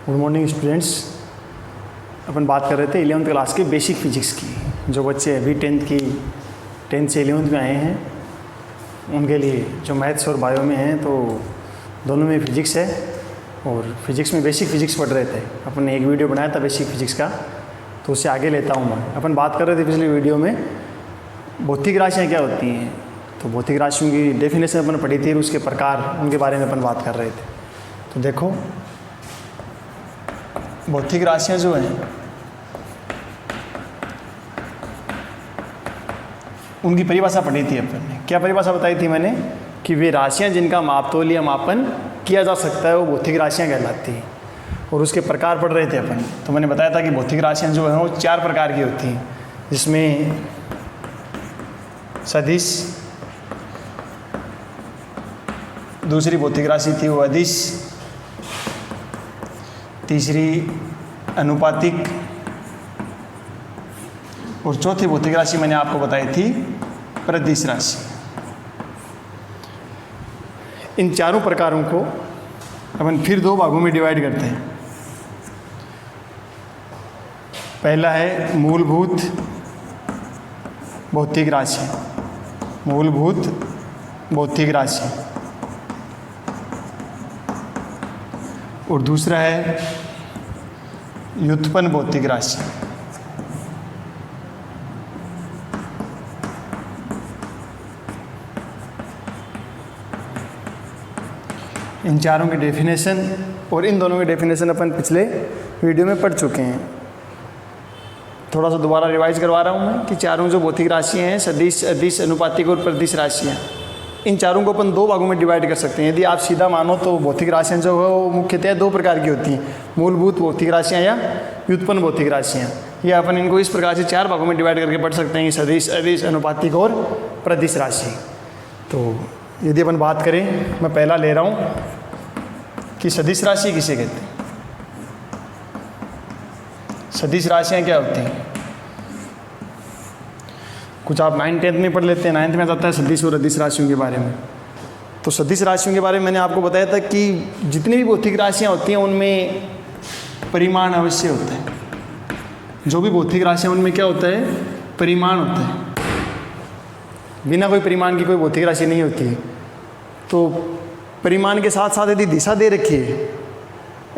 Good morning students. अपन बात कर रहे थे 11th क्लास के बेसिक फिजिक्स की। जो बच्चे अभी 10th से 11th में आए हैं उनके लिए जो मैथ्स और बायो में हैं तो दोनों में फिजिक्स है, और फिजिक्स में बेसिक फिजिक्स पढ़ रहे थे। अपन ने एक वीडियो बनाया था बेसिक फिजिक्स का, तो उससे आगे लेता हूँ मैं। अपन बात कर रहे थे पिछले वीडियो में भौतिक राशियाँ क्या होती हैं, तो भौतिक राशियों की डेफिनेशन अपन पढ़ी थी और उसके प्रकार, उनके बारे में अपन बात कर रहे थे। तो देखो, भौतिक राशियाँ जो हैं उनकी परिभाषा पढ़ी थी अपन ने। क्या परिभाषा बताई थी मैंने कि वे राशियाँ जिनका मापतोल या मापन किया जा सकता है वो भौतिक राशियाँ कहलाती हैं, और उसके प्रकार पढ़ रहे थे अपन। तो मैंने बताया था कि भौतिक राशियाँ जो हैं वो 4 प्रकार की होती हैं, जिसमें सदिश, दूसरी भौतिक राशि थी वो अदिश, तीसरी अनुपातिक, और चौथी भौतिक राशि मैंने आपको बताई थी प्रदिश राशि। इन चारों प्रकारों को अपन फिर 2 भागों में डिवाइड करते हैं। पहला है मूलभूत भौतिक राशि, मूलभूत भौतिक राशि, और दूसरा है व्युत्पन्न भौतिक राशि। इन चारों की डेफिनेशन और इन दोनों की डेफिनेशन अपन पिछले वीडियो में पढ़ चुके हैं। थोड़ा सा दोबारा रिवाइज करवा रहा हूँ मैं कि चारों जो भौतिक राशियाँ हैं, सदिश, अदिश, अनुपातिक और प्रदिश राशियाँ, इन चारों को अपन 2 भागों में डिवाइड कर सकते हैं। यदि आप सीधा मानो तो भौतिक राशियाँ जो है वो मुख्यतः 2 प्रकार की होती हैं, मूलभूत भौतिक राशियाँ या व्युत्पन्न भौतिक राशियाँ। या अपन इनको इस प्रकार से 4 भागों में डिवाइड करके पढ़ सकते हैं कि सदिश, अदिश, अनुपातिक और प्रदिश राशि। तो यदि अपन बात करें, मैं पहला ले रहा हूँ कि सदिश राशि किसे कहते हैं। सदिश राशियाँ क्या होती हैं, कुछ आप 9th-10th में पढ़ लेते हैं। 9th में आता है सदिश और अदिश राशियों के बारे में। तो सदिश राशियों के बारे में मैंने आपको बताया था कि जितनी भी भौतिक राशियाँ होती हैं उनमें परिमाण अवश्य होता है। जो भी भौतिक राशियाँ उनमें क्या होता है, परिमाण होता है। बिना कोई परिमाण की कोई भौतिक राशि नहीं होती है। तो परिमाण के साथ साथ यदि दिशा दे रखी है,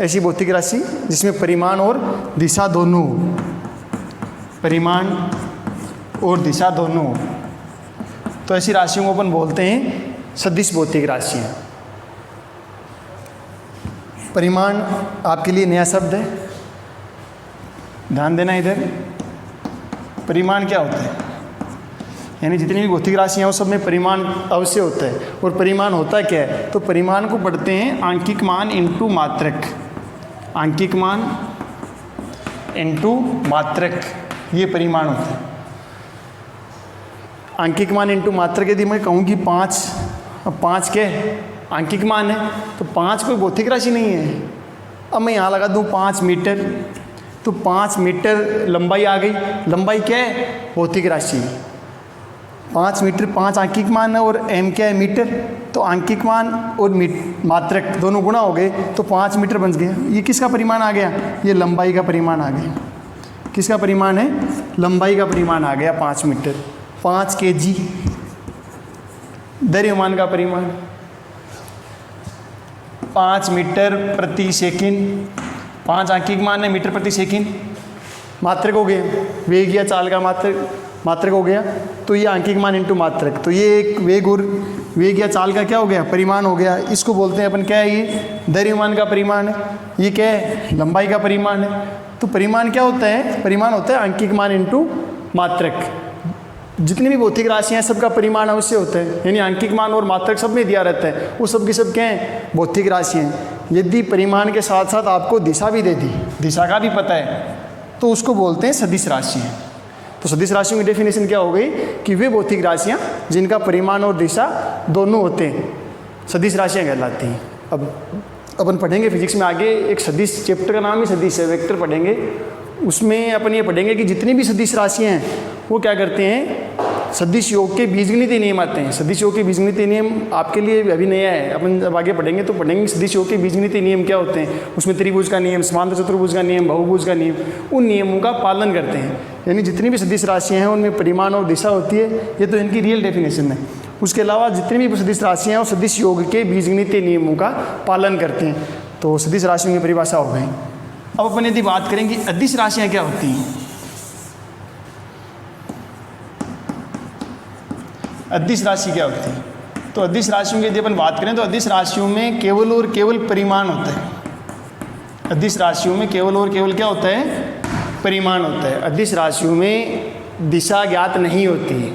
ऐसी भौतिक राशि जिसमें परिमाण और दिशा दोनों, परिमाण और दिशा दोनों, तो ऐसी राशियों को अपन बोलते हैं सदिश भौतिक राशियाँ। परिमाण आपके लिए नया शब्द है, ध्यान देना इधर। परिमाण क्या होता है, यानी जितनी भी भौतिक राशियाँ हैं उस सब में परिमाण अवश्य होता है। और परिमाण होता क्या है, तो परिमाण को पढ़ते हैं आंकिक मान इंटू मात्रक, आंकिक मान इंटू मात्रक, ये परिमाण होता है। आंकिक मान इंटू मात्रक, यदि मैं कहूँ कि 5 के आंकिक मान है तो 5 कोई भौतिक राशि नहीं है। अब मैं यहाँ लगा दूँ 5 मीटर, तो 5 मीटर लंबाई आ गई। लंबाई क्या है, भौतिक राशि। 5 मीटर 5 आंकिक मान है और m क्या है, मीटर। तो आंकिक मान और मात्रक दोनों गुणा हो गए तो 5 मीटर बन गया। ये किसका परिमाण आ गया, ये लंबाई का परिमाण आ गया। किसका परिमाण है, लंबाई का परिमाण आ गया 5 मीटर। 5 kg द्रव्यमान का परिमाण, 5 मीटर प्रति सेकंड। 5 आंकिक मान है, मीटर प्रति सेकंड। मात्रक हो गया, वेग या चाल का मात्रक हो गया। तो ये आंकिक मान इंटू मात्रक, तो ये एक वेग या चाल का क्या हो गया, परिमाण हो गया। इसको बोलते हैं अपन क्या है, ये द्रव्यमान का परिमाण है। ये क्या है, लंबाई का परिमाण है। तो परिमाण क्या होता है, परिमाण होता है आंकिक मान इंटू मात्रक। जितनी भी भौतिक राशियाँ हैं सबका परिमाण अवश्य होता है, यानी आंकिक मान और मात्रक सब में दिया रहता है। वो सब की सब क्या हैं, भौतिक राशियाँ। यदि परिमाण के साथ साथ आपको दिशा भी दे दी, दिशा का भी पता है, तो उसको बोलते हैं सदिश राशियाँ। तो सदिश राशियों की डेफिनेशन क्या हो गई कि वे भौतिक राशियाँ जिनका परिमाण और दिशा दोनों होते हैं, सदिश राशियाँ कहलाती हैं। अब अपन पढ़ेंगे फिजिक्स में आगे, एक सदिश चैप्टर का नाम ही सदिश है, वेक्टर पढ़ेंगे। उसमें अपन ये पढ़ेंगे कि जितनी भी सदिश राशियाँ हैं वो क्या करते हैं, सदिश योग के बीजगणितीय नियम आते हैं। सदिश योग के बीजगणितीय नियम आपके लिए अभी नया है, अपन जब आगे पढ़ेंगे तो पढ़ेंगे सदिश योग के बीजगणितीय नियम क्या होते हैं। उसमें त्रिभुज का नियम, समांतर चतुर्भुज का नियम, बहुभुज का नियम, उन नियमों का पालन करते हैं। यानी जितनी भी सदिश राशियाँ हैं उनमें परिमाण और दिशा होती है, ये तो इनकी रियल डेफिनेशन है। उसके अलावा जितनी भी सदिश राशियाँ हैं वो सदिश योग के बीजगणितीय नियमों का पालन करते हैं। तो सदिश राशियों की परिभाषा हो गई। अब अपन यदि बात करें कि अदिश राशियाँ क्या होती हैं। अदिश राशि क्या होती है, तो अदिश राशियों की यदि अपन बात करें तो अदिश राशियों में केवल और केवल परिमाण होता है। अदिश राशियों में केवल और केवल क्या होता है, परिमाण होता है। अदिश राशियों में दिशा ज्ञात नहीं होती है।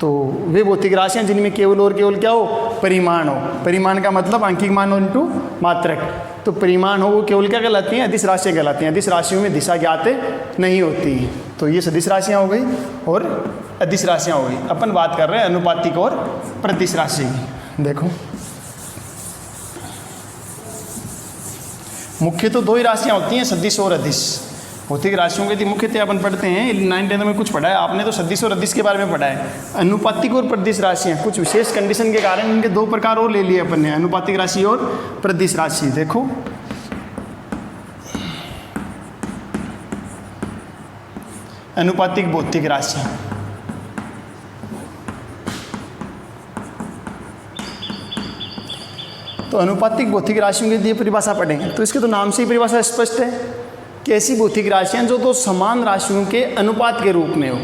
तो वे भौतिक राशियाँ जिनमें केवल और केवल क्या हो, परिमाण हो। परिमाण का मतलब आंकिक मान हो इंटू मात्रक। तो परिमाण हो वो केवल क्या कहलाती हैं, अदिश राशियाँ कहलाती हैं। अदिश राशियों में दिशा ज्ञात नहीं होती है। तो ये सदिश राशियाँ हो गई और अदिश राशियाँ हो गई। अपन बात कर रहे हैं अनुपातिक और प्रतिश राशि की। देखो मुख्य तो दो ही राशियाँ होती हैं, सदिश और अदिश। भौतिक राशियों के यदि मुख्यतः अपन पढ़ते हैं 9th-10th में कुछ पढ़ा है आपने, तो सदिश और अदिश के बारे में पढ़ा है। अनुपातिक और प्रतिश राशियाँ कुछ विशेष कंडीशन के कारण इनके दो प्रकार और ले लिए अपन ने, अनुपातिक राशि और प्रतिश राशि। देखो अनुपातिक भौतिक राशि, तो अनुपातिक भौतिक राशियों के लिए परिभाषा पढ़ेंगे तो इसके तो नाम से ही परिभाषा स्पष्ट है कि ऐसी भौतिक राशियाँ जो दो समान राशियों के अनुपात के रूप में हो।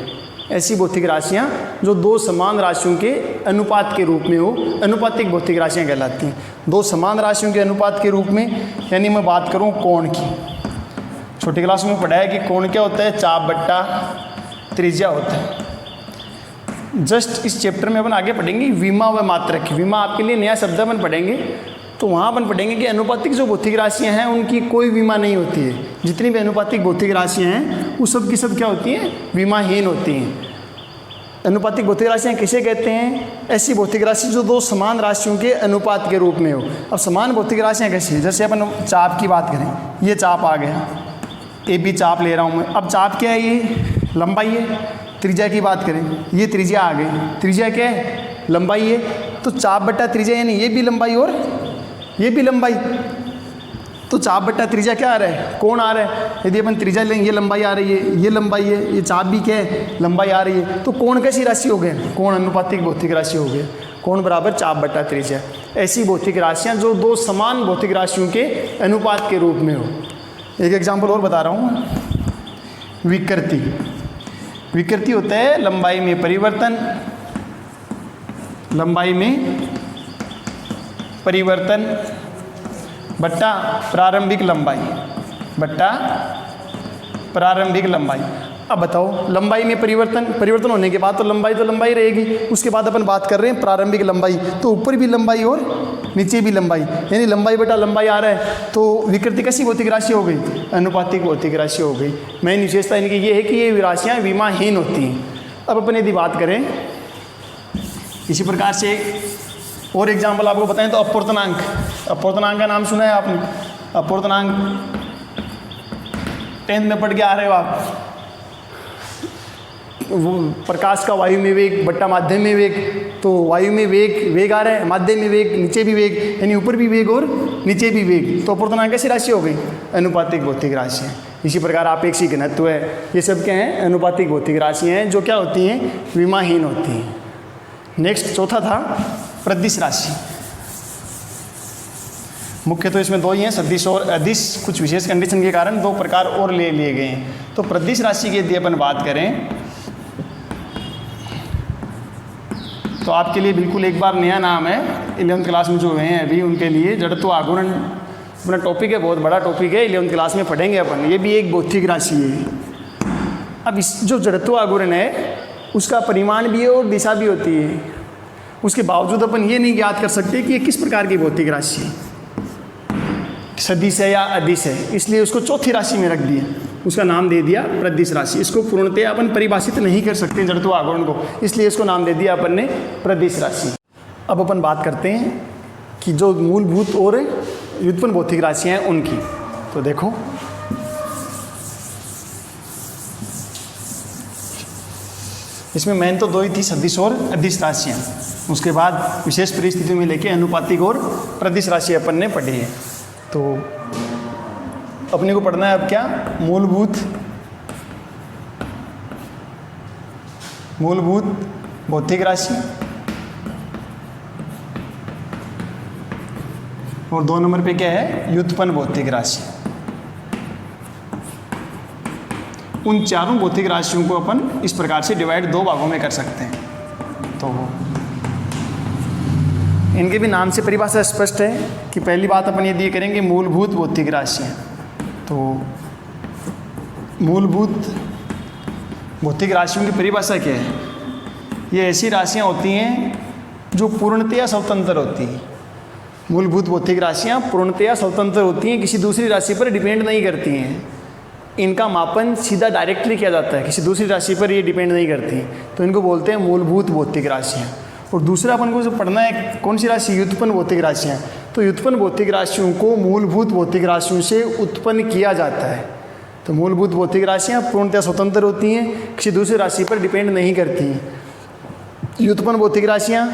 ऐसी भौतिक राशियाँ जो दो समान राशियों के अनुपात के रूप में हो, अनुपातिक भौतिक राशियाँ कहलाती हैं। दो समान राशियों के अनुपात के रूप में, यानी मैं बात करूँ कोण की, छोटी क्लास में पढ़ा है कि कोण क्या होता है, चाप बट्टा त्रिज्या होता है। जस्ट इस चैप्टर में अपन आगे पढ़ेंगे विमा व मात्रक। विमा आपके लिए नया शब्द अपन पढ़ेंगे, तो वहाँ अपन पढ़ेंगे कि अनुपातिक जो भौतिक राशियाँ हैं उनकी कोई विमा नहीं होती है। जितनी भी अनुपातिक भौतिक राशियाँ हैं वो सब की सब क्या होती हैं, विमाहीन होती हैं। अनुपातिक भौतिक राशियाँ किसे कहते हैं, ऐसी भौतिक राशि जो दो समान राशियों के अनुपात के रूप में हो। अब समान भौतिक राशियाँ कैसी है, जैसे अपन चाप की बात करें, ये चाप आ गया, ए बी चाप ले रहा हूँ मैं। अब चाप क्या है, ये लंबाई है। त्रिज्या की बात करें, ये त्रिज्या आ गई, त्रिज्या क्या है, लंबाई है। तो चाप बट्टा त्रिज्या यानी ये भी लंबाई और ये भी लंबाई, तो चाप बट्टा त्रिज्या क्या आ रहा है, कोण आ रहा है। यदि अपन त्रिज्या लेंगे, ये लंबाई आ रही है, ये लंबाई है, ये चाप भी क्या है, लंबाई आ रही है। तो कोण कैसी राशि हो गए, कोण अनुपातिक भौतिक राशि हो गए। कोण बराबर चाप बट्टा त्रिज्या। ऐसी भौतिक राशियाँ जो दो समान भौतिक राशियों के अनुपात के रूप में हो। एक एग्जाम्पल और बता रहा हूँ, विकृति। विकृति होता है लंबाई में परिवर्तन, लंबाई में परिवर्तन बट्टा प्रारंभिक लंबाई, बट्टा प्रारंभिक लंबाई। अब बताओ लंबाई में परिवर्तन होने के बाद तो लंबाई रहेगी। उसके बाद अपन बात कर रहे हैं प्रारंभिक लंबाई, तो ऊपर भी लंबाई और नीचे भी लंबाई, यानी लंबाई बटा लंबाई आ रहा है। तो विकृति कैसी भौतिक राशि हो गई, अनुपातिक भौतिक राशि हो गई। मेन विशेषता इनकी ये है कि ये राशियाँ विमाहीन होती हैं। अब अपन यदि बात करें इसी प्रकार से और एग्जाम्पल आपको बताएं तो अपूर्णांक। अपूर्णांक का नाम सुना है आपने, अपूर्णांक 10th में पढ़ के आ रहे हो आप। वो प्रकाश का वायु में वेग बट्टा माध्यम में वेग, तो वायु में वेग आ रहा है, माध्यम में वेग, नीचे भी वेग, यानी ऊपर भी वेग और नीचे भी वेग। तो अपूर्णांक कैसी राशि हो गई, अनुपातिक भौतिक राशि है। इसी प्रकार आपेक्षिक घनत्व है, ये सब क्या हैं, अनुपातिक भौतिक राशियाँ हैं जो क्या होती हैं, विमाहीन होती हैं। नेक्स्ट चौथा था प्रतिश राशि। मुख्य तो इसमें दो ही हैं, सदिश और अदिश। कुछ विशेष कंडीशन के कारण दो प्रकार और ले लिए गए हैं। तो प्रतिश राशि की यदि अपन बात करें तो आपके लिए बिल्कुल एक बार नया नाम है, 11th क्लास में जो हुए हैं अभी उनके लिए जड़त्व आघूर्ण अपना टॉपिक है, बहुत बड़ा टॉपिक है, 11th क्लास में पढ़ेंगे अपन। ये भी एक भौतिक राशि है। अब इस जो जड़त्व आघूर्ण है उसका परिमाण भी है और दिशा भी होती है। उसके बावजूद अपन ये नहीं ज्ञात कर सकते कि ये किस प्रकार की भौतिक राशि है, सदिश है या अदिश है, इसलिए उसको चौथी राशि में रख दिया, उसका नाम दे दिया प्रतिश राशि। इसको पूर्णतः अपन परिभाषित नहीं कर सकते जड़त्व आघूर्ण को, इसलिए इसको नाम दे दिया अपन ने प्रतिश राशि। अब अपन बात करते हैं कि जो मूलभूत और व्युत्पन्न भौतिक राशियाँ हैं उनकी। तो देखो इसमें मेन तो दो ही थी, सदिश और अदिश राशियाँ। उसके बाद विशेष परिस्थितियों में लेके अनुपातिक और प्रदिश राशि अपन ने पढ़ी है। तो अपने को पढ़ना है अब क्या, मूलभूत भौतिक राशि, और 2 नंबर पे क्या है, व्युत्पन्न भौतिक राशि। उन चारों भौतिक राशियों को अपन इस प्रकार से डिवाइड 2 भागों में कर सकते हैं। तो इनके भी नाम से परिभाषा स्पष्ट है कि पहली बात अपन ये दिए करेंगे मूलभूत भौतिक राशियाँ। तो मूलभूत भौतिक राशियों की परिभाषा क्या है, ये ऐसी राशियाँ होती हैं जो पूर्णतया स्वतंत्र होती हैं। मूलभूत भौतिक राशियाँ पूर्णतया स्वतंत्र होती हैं, किसी दूसरी राशि पर डिपेंड नहीं करती हैं। इनका मापन सीधा डायरेक्टली किया जाता है, किसी दूसरी राशि पर ये डिपेंड नहीं करती, तो इनको बोलते हैं मूलभूत भौतिक राशियाँ। और दूसरा अपन को जो पढ़ना है कौन सी राशि, व्युत्पन्न भौतिक राशियाँ। तो व्युत्पन्न भौतिक राशियों को मूलभूत भौतिक राशियों से उत्पन्न किया जाता है। तो मूलभूत भौतिक राशियाँ पूर्णतः स्वतंत्र होती हैं, किसी दूसरी राशि पर डिपेंड नहीं करती हैं। व्युत्पन्न भौतिक राशियाँ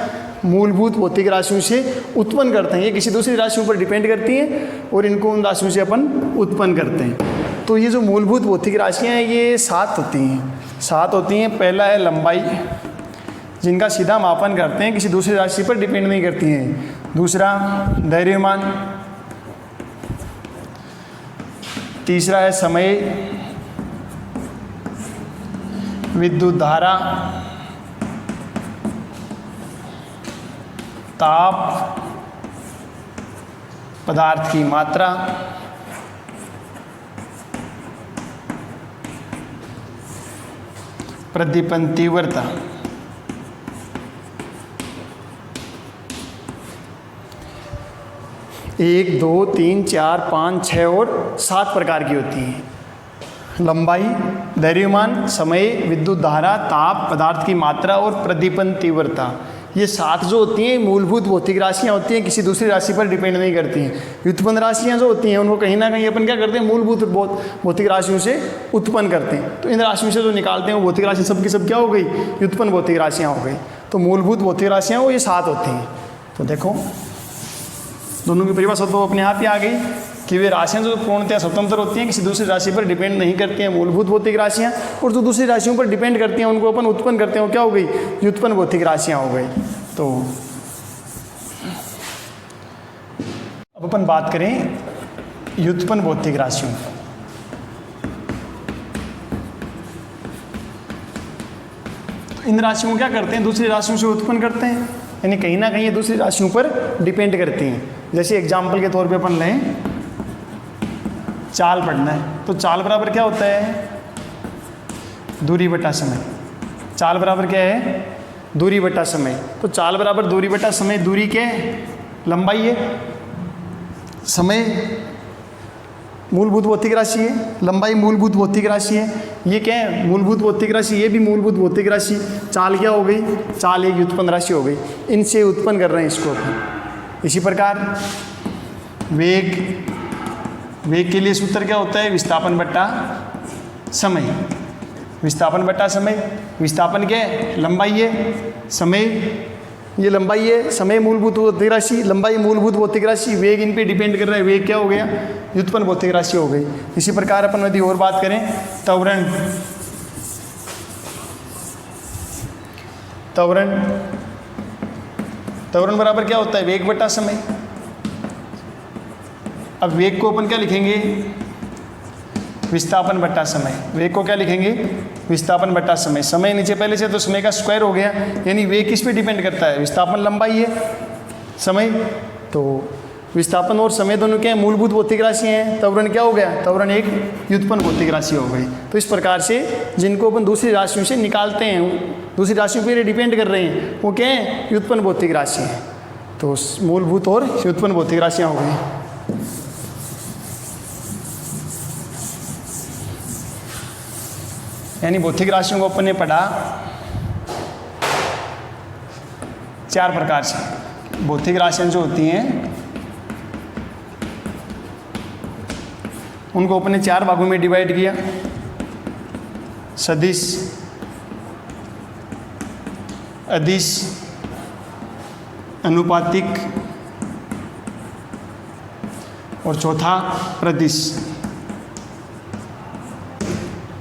मूलभूत भौतिक राशियों से उत्पन्न करते हैं, ये किसी दूसरी राशियों पर डिपेंड करती हैं और इनको उन राशियों से अपन उत्पन्न करते हैं। तो ये जो मूलभूत भौतिक राशियाँ हैं ये 7 होती हैं। पहला है लंबाई, जिनका सीधा मापन करते हैं, किसी दूसरी राशि पर डिपेंड नहीं करती हैं। दूसरा द्रव्यमान, तीसरा है समय, विद्युत धारा, ताप, पदार्थ की मात्रा, प्रदीपन तीव्रता। एक, 2, 3, 4, 5, 6 और 7 प्रकार की होती हैं। लंबाई, द्रव्यमान, समय, विद्युत धारा, ताप, पदार्थ की मात्रा और प्रदीपन तीव्रता। ये 7 जो होती हैं मूलभूत भौतिक राशियाँ होती हैं, किसी दूसरी राशि पर डिपेंड नहीं करती हैं। व्युत्पन्न राशियाँ जो होती हैं उनको कहीं ना कहीं अपन क्या करते हैं, मूलभूत भौतिक राशियों से उत्पन्न करते हैं। तो इन राशियों से जो निकालते हैं वो भौतिक राशि सब की सब क्या हो गई, व्युत्पन्न भौतिक राशियाँ हो गई। तो मूलभूत भौतिक राशियाँ वो ये 7 होती हैं। तो देखो दोनों की परिभाषा तो अपने आप ही आ गई कि वे राशियाँ जो पूर्णतः स्वतंत्र होती हैं, किसी दूसरी राशि पर डिपेंड नहीं करती हैं, मूलभूत भौतिक राशियाँ, और जो दूसरी राशियों पर डिपेंड करती हैं उनको अपन उत्पन्न करते हैं, वो क्या हो गई, व्युत्पन्न भौतिक राशियाँ हो गई। तो अब अपन बात करें व्युत्पन्न भौतिक राशियों। तो इन राशियों को क्या करते हैं, दूसरी राशियों से उत्पन्न करते हैं, यानी कहीं ना कहीं ये दूसरी राशियों पर डिपेंड करती हैं। जैसे एग्जाम्पल के तौर पे अपन लें, चाल पढ़ना है, तो चाल बराबर क्या होता है, दूरी बटा समय। चाल बराबर क्या है, दूरी बटा समय। तो चाल बराबर दूरी बटा समय, दूरी क्या है, लंबाई है, समय मूलभूत भौतिक राशि है, लंबाई मूलभूत भौतिक राशि है, ये क्या है मूलभूत भौतिक राशि, ये भी मूलभूत भौतिक राशि। चाल क्या हो गई, चाल एक व्युत्पन्न राशि हो गई, इनसे उत्पन्न कर रहे हैं इसको अपन। इसी प्रकार वेग के लिए सूत्र क्या होता है, विस्थापन बट्टा समय। विस्थापन बट्टा समय, विस्थापन क्या है, लंबाई है, समय ये लंबाई है, समय मूलभूत भौतिक राशि, लंबाई मूलभूत भौतिक राशि, वेग इन पे डिपेंड कर रहा है, वेग क्या हो गया, व्युत्पन्न भौतिक राशि हो गई। इसी प्रकार अपन यदि और बात करें, त्वरण बराबर क्या होता है, वेग बटा समय। अब वेग को अपन क्या लिखेंगे, विस्थापन बट्टा समय। वेग को क्या लिखेंगे, विस्थापन बट्टा समय। समय नीचे पहले से तो समय का स्क्वायर हो गया, यानी वेग किस पे डिपेंड करता है, विस्थापन लंबाई है, समय। तो विस्थापन और समय दोनों क्या है, मूलभूत भौतिक राशि हैं। त्वरण क्या हो गया, त्वरण एक व्युत्पन्न भौतिक राशि हो गई। तो इस प्रकार से जिनको अपन दूसरी राशियों से निकालते हैं, दूसरी राशियों पर डिपेंड कर रहे हैं, वो क्या है, व्युत्पन्न भौतिक राशि है। तो मूलभूत और व्युत्पन्न भौतिक राशियाँ हो गई। यानी भौतिक राशियों को अपन ने पढ़ा 4 प्रकार से। भौतिक राशियाँ जो होती हैं उनको अपन ने 4 भागों में डिवाइड किया, सदिश, अदिश, अनुपातिक और चौथा प्रदिश।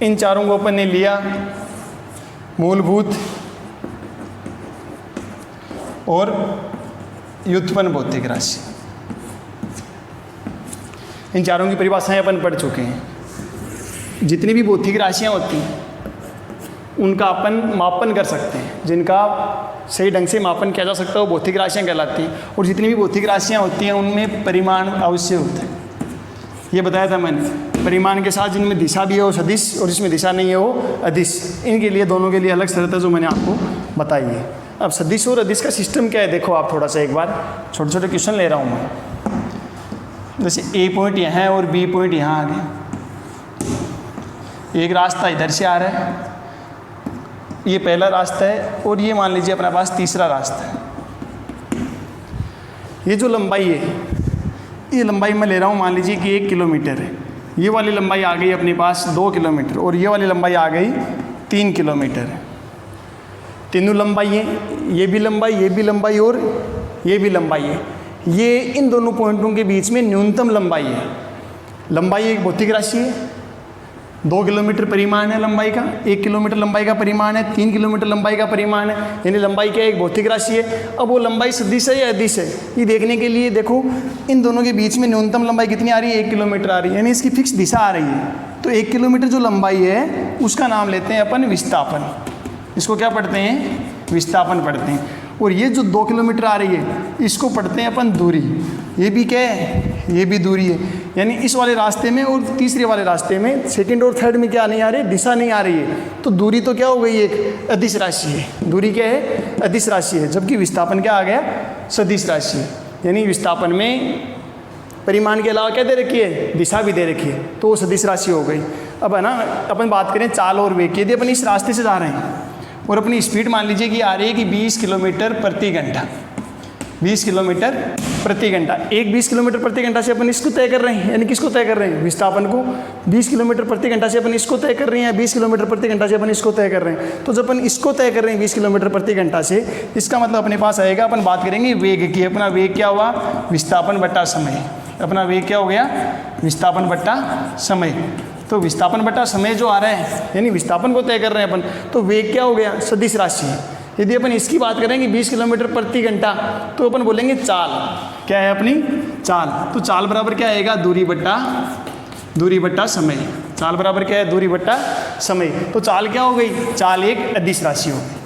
इन चारों को अपन ने लिया मूलभूत और व्युत्पन्न भौतिक राशि। इन चारों की परिभाषाएं अपन पढ़ चुके हैं। जितनी भी भौतिक राशियां होती हैं उनका अपन मापन कर सकते हैं, जिनका सही ढंग से मापन किया जा सकता है वो भौतिक राशियां कहलाती हैं। और जितनी भी भौतिक राशियां होती हैं उनमें परिमाण अवश्य होते हैं। ये बताया था मैंने, परिमाण के साथ जिनमें दिशा भी है वो सदिश और जिसमें दिशा नहीं है वो अदिश। इनके लिए दोनों के लिए अलग शर्त है जो मैंने आपको बताई है। अब सदिश और अदिश का सिस्टम क्या है देखो आप थोड़ा सा एक बार, छोटे छोटे क्वेश्चन ले रहा हूँ मैं। जैसे ए पॉइंट यहाँ है और बी पॉइंट यहाँ आ गया, एक रास्ता इधर से आ रहा है, ये पहला रास्ता है और ये मान लीजिए अपने पास तीसरा रास्ता है। ये जो लंबाई है ये लंबाई मैं ले रहा हूँ मान लीजिए कि 1 किलोमीटर है। ये वाली लंबाई आ गई अपने पास 2 किलोमीटर और ये वाली लंबाई आ गई 3 किलोमीटर है। तीनों लंबाई है, ये भी लंबाई, ये भी लंबाई और ये भी लंबाई है। ये इन दोनों पॉइंटों के बीच में न्यूनतम लंबाई है। लंबाई एक भौतिक राशि है, 2 किलोमीटर परिमाण है लंबाई का, 1 किलोमीटर लंबाई का परिमाण है, 3 किलोमीटर लंबाई का परिमाण है, यानी लंबाई क्या है, एक भौतिक राशि है। अब वो लंबाई सदिश है या अदिश है ये देखने के लिए देखो इन दोनों के बीच में न्यूनतम लंबाई कितनी आ रही है, 1 किलोमीटर आ रही है, यानी इसकी फिक्स दिशा आ रही है। तो 1 किलोमीटर जो लंबाई है उसका नाम लेते हैं अपन विस्थापन। इसको क्या पढ़ते हैं, विस्थापन पढ़ते हैं। और ये जो 2 किलोमीटर आ रही है इसको पढ़ते हैं अपन दूरी। ये भी क्या है, ये भी दूरी है। यानी इस वाले रास्ते में और तीसरे वाले रास्ते में सेकंड और थर्ड में क्या नहीं आ रही, दिशा नहीं आ रही है। तो दूरी तो क्या हो गई, एक अदिश राशि है। दूरी क्या है, अदिश राशि है। जबकि विस्थापन क्या आ गया, सदिश राशि है। यानी विस्थापन में परिमाण के अलावा क्या दे रखी है, दिशा भी दे रखी है, तो वो सदिश राशि हो गई। अब है ना अपन बात करें चाल और वेग की। यदि अपन इस रास्ते से जा रहे हैं और अपनी स्पीड मान लीजिए कि आ रही है कि 20 किलोमीटर प्रति घंटा, 20 किलोमीटर प्रति घंटा। एक 20 किलोमीटर प्रति घंटा से अपन इसको तय कर रहे हैं, यानी किसको तय कर रहे हैं, विस्थापन को। 20 किलोमीटर प्रति घंटा से अपन इसको तय कर रहे हैं, 20 किलोमीटर प्रति घंटा से अपन इसको तय कर रहे हैं। तो जब अपन इसको तय कर रहे हैं 20 किलोमीटर प्रति घंटा से, इसका मतलब अपने पास आएगा, अपन बात करेंगे वेग की। अपना वेग क्या हुआ, विस्थापन बट्टा समय। अपना वेग क्या हो गया, विस्थापन बट्टा समय। तो विस्थापन बट्टा समय जो आ रहा है, यानी विस्थापन को तय कर रहे हैं अपन, तो वेग क्या हो गया, सदिश राशि है। यदि अपन इसकी बात करेंगे 20 किलोमीटर प्रति घंटा, तो अपन बोलेंगे चाल। क्या है अपनी चाल। तो चाल बराबर क्या आएगा, दूरी बट्टा समय। चाल बराबर क्या है, दूरी बट्टा समय। तो चाल क्या हो गई, चाल एक अदिश राशि हो गई।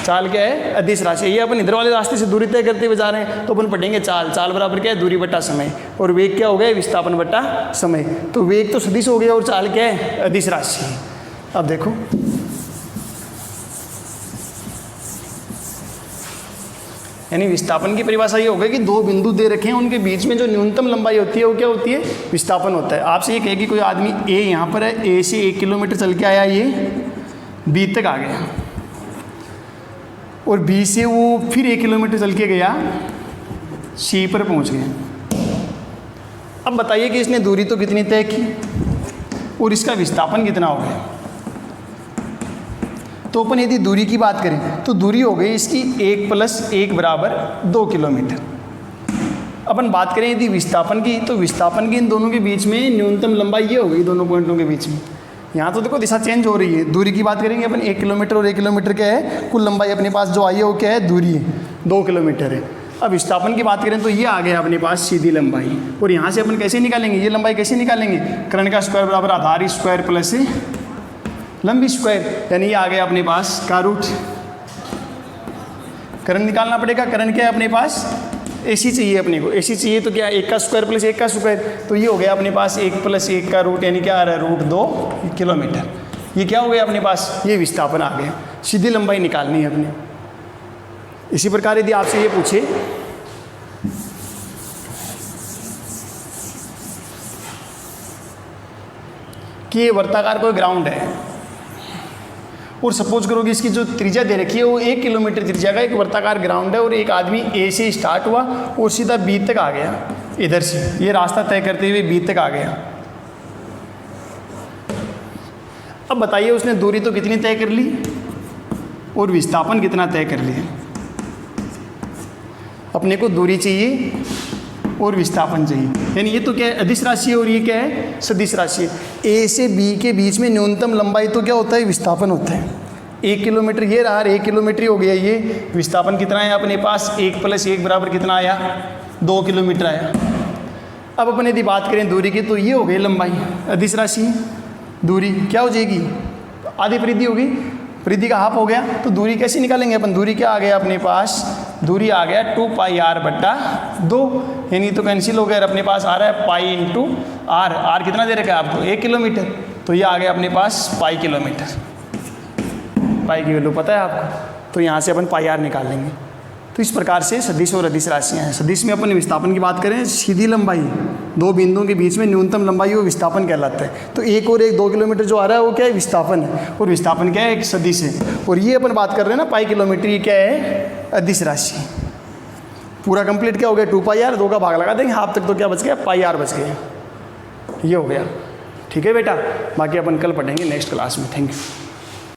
चाल क्या है, अदिश राशि। ये अपन इधर वाले रास्ते से दूरी तय करते हुए जा रहे हैं, तो अपन पढ़ेंगे चाल। चाल बराबर क्या है, दूरी बट्टा समय। और वेग क्या हो गया, विस्थापन बट्टा समय। तो वेग तो सदिश हो गया और चाल क्या है, अदिश राशि। अब देखो यानी विस्थापन की परिभाषा ये हो गई कि दो बिंदु दे रखे हैं, उनके बीच में जो न्यूनतम लंबाई होती है वो क्या होती है, विस्थापन होता है। आपसे ये कहे कि कोई आदमी ए यहाँ पर है, ए से 1 किलोमीटर चल के आया, ये बी तक आ गया, और बी से वो फिर 1 किलोमीटर चल के गया, सी पर पहुँच गया। अब बताइए कि इसने दूरी तो कितनी तय की और इसका विस्थापन कितना हो गया। तो अपन यदि दूरी की बात करें तो दूरी हो गई इसकी 1 + 1 = 2 किलोमीटर। अपन बात करें यदि विस्थापन की, तो विस्थापन की इन दोनों के बीच में न्यूनतम लंबाई ये हो गई, दोनों पॉइंटों के बीच में। यहाँ तो देखो दिशा चेंज हो रही है। दूरी की बात करेंगे अपन 1 किलोमीटर, और 1 किलोमीटर क्या है, कुल लंबाई अपने पास जो आई है वो क्या है, दूरी है, 2 किलोमीटर है। अब विस्थापन की बात करें तो ये आ गया अपने पास सीधी लंबाई। और यहाँ से अपन कैसे निकालेंगे, ये लंबाई कैसे निकालेंगे, कर्ण का स्क्वायर बराबर आधार स्क्वायर प्लस लंबी स्क्वायर, यानी ये आ गया अपने पास का रूट। कर्ण निकालना पड़ेगा। कर्ण क्या है अपने पास, एसी चाहिए अपने को। एसी चाहिए तो क्या, 1 का स्क्वायर प्लस 1 का स्क्वायर, तो ये हो गया अपने पास 1 + 1 का रूट, यानी क्या आ रहा है, √2 किलोमीटर। ये क्या हो गया अपने पास, ये विस्थापन आ गया। सीधी लंबाई निकालनी है अपने। इसी प्रकार यदि आपसे ये पूछे कि ये वर्ताकार कोई ग्राउंड है, और सपोज करो कि इसकी जो त्रिज्या दे रखी है वो 1 किलोमीटर त्रिज्या का एक वर्ताकार ग्राउंड है, और एक आदमी ए से स्टार्ट हुआ और सीधा बी तक आ गया, इधर से ये रास्ता तय करते हुए बी तक आ गया। अब बताइए उसने दूरी तो कितनी तय कर ली, और विस्थापन कितना तय कर लिया। अपने को दूरी चाहिए और विस्थापन चाहिए, यानी ये तो क्या है, अदिश राशि है और ये क्या है, सदिश राशि है। ए से बी के बीच में न्यूनतम लंबाई तो क्या होता है, विस्थापन होता है। 1 किलोमीटर ये रहा, 1 किलोमीटर ही हो गया ये। विस्थापन कितना है अपने पास, 1 + 1 बराबर कितना आया, 2 किलोमीटर आया। अब अपन यदि बात करें दूरी की तो ये हो गई लंबाई, अदिश राशि। दूरी क्या हो जाएगी, आधी परिधि होगी, परिधि का हाफ हो गया। तो दूरी कैसे निकालेंगे अपन, दूरी क्या आ गया अपने पास, दूरी आ गया 2πr/2, यानी तो कैंसिल हो गया। अपने पास आ रहा है पाई इंटू आर। आर कितना दे रखा है आपको, 1 किलोमीटर, तो ये आ गया अपने पास पाई किलोमीटर। पाई की वैल्यू पता है आपको, तो यहाँ से अपन पाई आर निकाल लेंगे। तो इस प्रकार से सदिश और अदिश राशियाँ हैं। सदिश में अपन विस्थापन की बात करें, सीधी लंबाई, दो बिंदुओं के बीच में न्यूनतम लंबाई वो विस्थापन कहलाता है। तो 1 और 1 2 किलोमीटर जो आ रहा है वो क्या है, विस्थापन है, और विस्थापन क्या है, एक सदिश है। और ये अपन बात कर रहे हैं ना पाई किलोमीटर, ये क्या है, अदिश राशि। पूरा कंप्लीट क्या हो गया, 2πr, 2 का भाग लगा देंगे, हाफ तक तो क्या बच गया, πr बच गया। ये हो गया, ठीक है बेटा। बाकी अपन कल पढ़ेंगे नेक्स्ट क्लास में। Thank you.